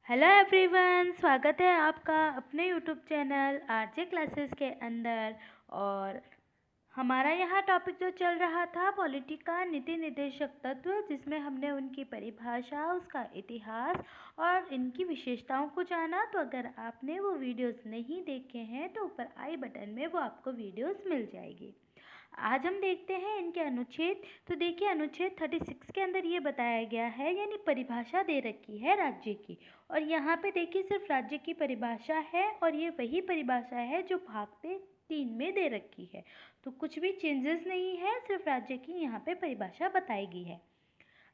Hello everyone, स्वागत है आपका अपने यूट्यूब चैनल आरजे क्लासेस के अंदर। और हमारा यहाँ टॉपिक जो चल रहा था पॉलिटी का नीति निर्देशक तत्व, जिसमें हमने उनकी परिभाषा, उसका इतिहास और इनकी विशेषताओं को जाना। तो अगर आपने वो वीडियोस नहीं देखे हैं तो ऊपर आई बटन में वो आपको वीडियोस मिल जाएगी। आज हम देखते हैं इनके अनुच्छेद। तो देखिए, अनुच्छेद 36 के अंदर ये बताया गया है, यानी परिभाषा दे रखी है राज्य की। और यहाँ पे देखिए सिर्फ राज्य की परिभाषा है, और ये वही परिभाषा है जो भाग 3 में दे रखी है। तो कुछ भी चेंजेस नहीं है, सिर्फ राज्य की यहाँ पे परिभाषा बताई गई है।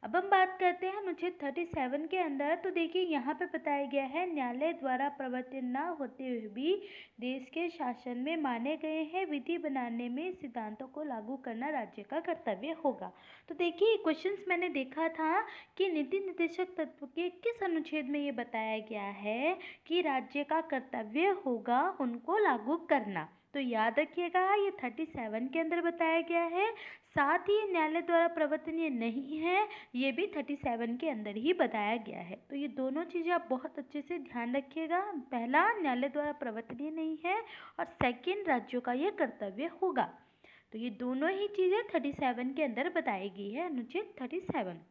अब हम बात करते हैं अनुच्छेद 37 के अंदर। तो देखिए यहाँ पे बताया गया है, न्यायालय द्वारा प्रवर्तित न होते हुए भी देश के शासन में माने गए हैं विधि बनाने में सिद्धांतों को लागू करना राज्य का कर्तव्य होगा। तो देखिए क्वेश्चंस मैंने देखा था कि नीति निर्देशक तत्व के किस अनुच्छेद में ये बताया गया है कि राज्य का कर्तव्य होगा उनको लागू करना। तो याद रखिएगा, ये 37 के अंदर बताया गया है। साथ ही न्यायालय द्वारा प्रवर्तनीय नहीं है, ये भी 37 के अंदर ही बताया गया है। तो ये दोनों चीज़ें आप बहुत अच्छे से ध्यान रखिएगा। पहला, न्यायालय द्वारा प्रवर्तनीय नहीं है, और सेकंड, राज्यों का ये कर्तव्य होगा। तो ये दोनों ही चीज़ें 37 के अंदर बताई गई है, अनुच्छेद 37।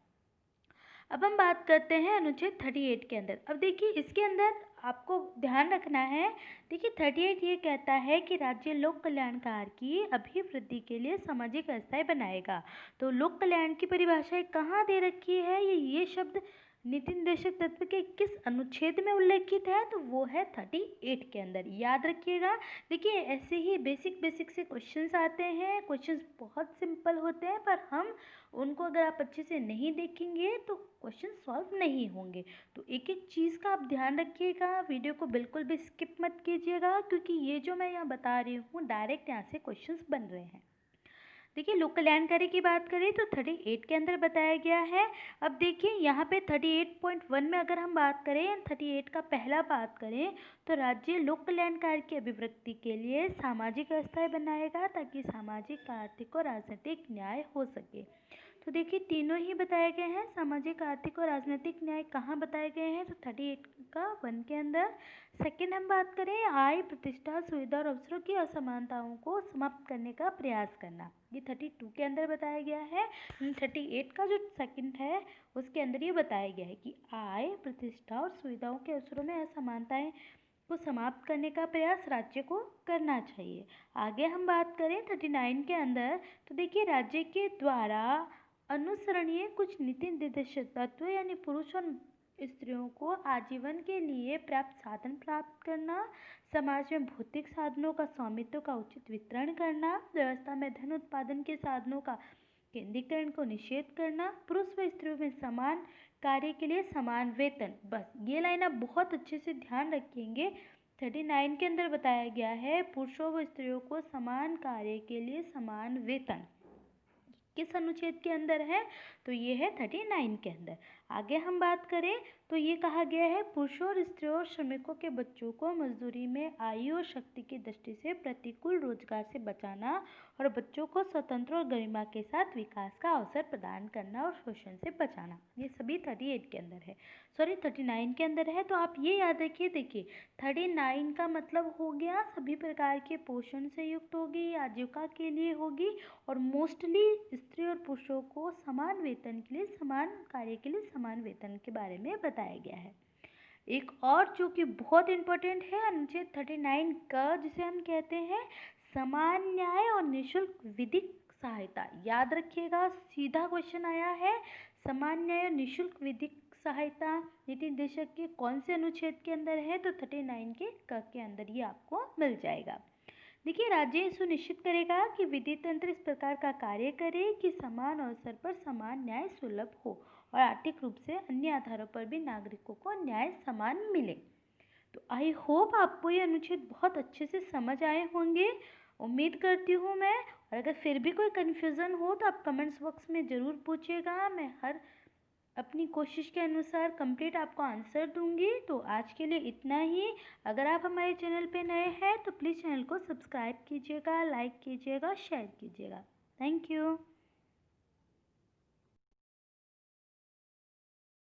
अब हम बात करते हैं अनुच्छेद 38 के अंदर। अब देखिए इसके अंदर आपको ध्यान रखना है। देखिए 38 ये कहता है कि राज्य लोक कल्याणकार की अभिवृद्धि के लिए सामाजिक व्यवस्थाएं बनाएगा। तो लोक कल्याण की परिभाषा कहाँ दे रखी है? ये शब्द नीति निर्देशक तत्व के किस अनुच्छेद में उल्लेखित है? तो वो है 38 के अंदर। याद रखिएगा। देखिए ऐसे ही बेसिक से क्वेश्चंस आते हैं। क्वेश्चंस बहुत सिंपल होते हैं, पर हम उनको अगर आप अच्छे से नहीं देखेंगे तो क्वेश्चन सॉल्व नहीं होंगे। तो एक एक चीज़ का आप ध्यान रखिएगा। वीडियो को बिल्कुल भी स्किप मत कीजिएगा, क्योंकि ये जो मैं यहाँ बता रही हूँ डायरेक्ट यहाँ से क्वेश्चंस बन रहे हैं। देखिए लोक कल्याणकारी की बात करें तो 38 के अंदर बताया गया है। अब देखिए यहाँ पे 38.1 में अगर हम बात करें, 38 का पहला बात करें, तो राज्य लोक कल्याणकारी की अभिवृद्धि के लिए सामाजिक व्यवस्थाएं बनाएगा ताकि सामाजिक, आर्थिक और राजनीतिक न्याय हो सके। तो देखिए तीनों ही बताए गए हैं। सामाजिक, आर्थिक और राजनीतिक न्याय कहाँ बताए गए हैं? तो 38 का 1 के अंदर। सेकेंड हम बात करें, आय, प्रतिष्ठा, सुविधा और अवसरों की असमानताओं को समाप्त करने का प्रयास करना, ये 32 के अंदर बताया गया है। 38 का जो सेकंड है उसके अंदर ये बताया गया है कि आय, प्रतिष्ठा और सुविधाओं के अवसरों में असमानताएं को समाप्त करने का प्रयास राज्य को करना चाहिए। आगे हम बात करें 39 के अंदर, तो देखिए राज्य के द्वारा अनुसरणीय कुछ नीति निर्देशक तत्व, यानी पुरुष और स्त्रियों को आजीवन के लिए प्राप्त साधन प्राप्त करना, समाज में भौतिक साधनों का स्वामित्व का उचित वितरण करना, व्यवस्था में धन उत्पादन के साधनों का केंद्रीकरण को निषेध करना, पुरुष व स्त्रियों में समान कार्य के लिए समान वेतन। बस ये लाइन आप बहुत अच्छे से ध्यान रखेंगे। 39 के अंदर बताया गया है पुरुषों व स्त्रियों को समान कार्य के लिए समान वेतन। किस अनुच्छेद के अंदर है? तो ये है 39 के अंदर। आगे हम बात करें तो ये कहा गया है, पुरुषों और स्त्रियों और श्रमिकों के बच्चों को मजदूरी में आयु और शक्ति की दृष्टि से प्रतिकूल रोजगार से बचाना और बच्चों को स्वतंत्र और गरिमा के साथ विकास का अवसर प्रदान करना और शोषण से बचाना। ये सभी 38 के अंदर है, 39 के अंदर है। तो आप ये याद रखिए। देखिए 39 का मतलब हो गया सभी प्रकार के पोषण से युक्त होगी, आजीविका के लिए होगी, और मोस्टली स्त्री और पुरुषों को समान वेतन के लिए, समान कार्य के लिए समान वेतन के बारे में बताया गया है। एक और जो कि बहुत इम्पोर्टेंट है अनुच्छेद 39 का, जिसे हम कहते हैं समान न्याय और निःशुल्क विधिक सहायता। याद रखिएगा, सीधा क्वेश्चन आया है, समान न्याय और निःशुल्क विधिक सहायता नीति निर्देशक के कौन से अनुच्छेद के अंदर है? तो 39 के क के अंदर ये आपको मिल जाएगा। देखिए राज्य सुनिश्चित करेगा कि विधि तंत्र इस प्रकार का कार्य करे कि समान अवसर पर समान न्याय सुलभ हो और आर्थिक रूप से अन्य आधारों पर भी नागरिकों को न्याय समान मिले। तो आई होप आपको ये अनुच्छेद बहुत अच्छे से समझ आए होंगे, उम्मीद करती हूँ मैं। और अगर फिर भी कोई कन्फ्यूज़न हो तो आप कमेंट्स बॉक्स में ज़रूर पूछिएगा। मैं हर अपनी कोशिश के अनुसार कंप्लीट आपको आंसर दूंगी। तो आज के लिए इतना ही। अगर आप हमारे चैनल पे नए हैं तो प्लीज़ चैनल को सब्सक्राइब कीजिएगा, लाइक कीजिएगा, शेयर कीजिएगा। Thank you.